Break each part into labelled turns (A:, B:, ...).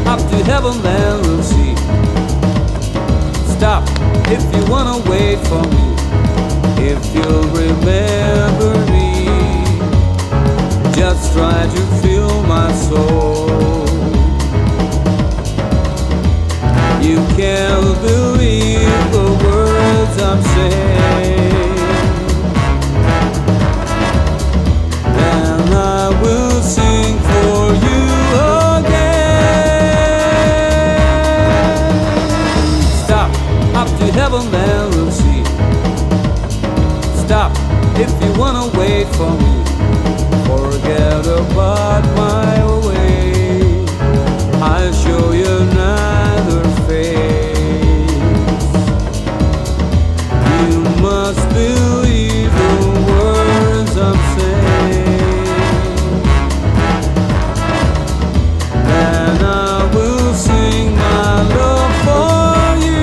A: Up to heaven then we'll see. Stop if you wanna wait for me. If you'll remember me, just try to feel my soul. You can't believe the words I'm saying, and I will sing for you again. Up to heaven then we'll see. Stop if you wanna wait for me. Forget about my way, I'll show you another face. You must believe the words I'm saying, and I will sing my love for you.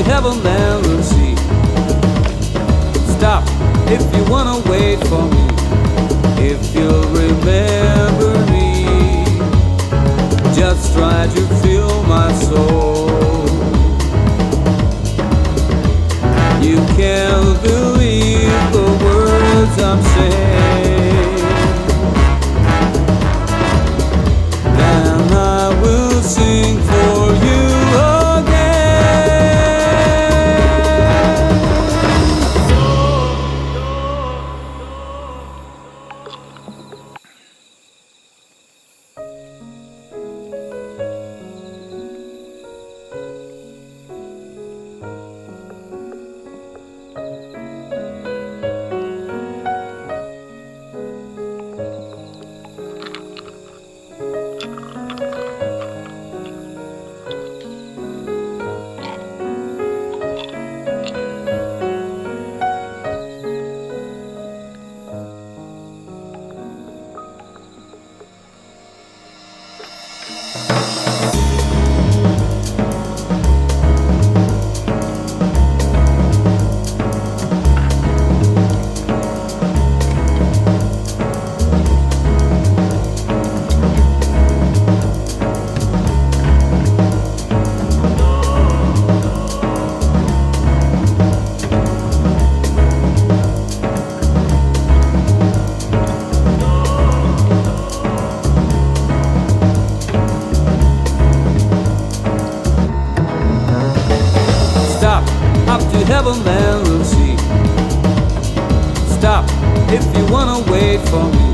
A: Heaven then we'll see. Stop if you wanna wait for me. If you'll remember me, just try to feel my soul. You can't believe the words I'm saying, then I will sing for you again. wanna wait for me,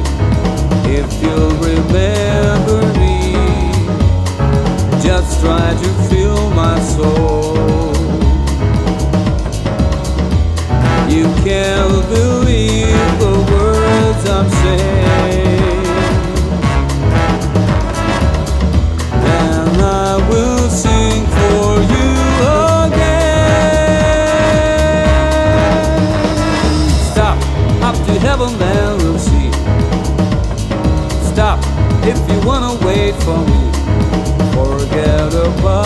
A: if you'll remember me, just try to feel my soul. You can't believe the words I'm saying, and I will sing for you again. Stop, up to heaven, then we'll see. Stop, if you wanna wait for me, forget about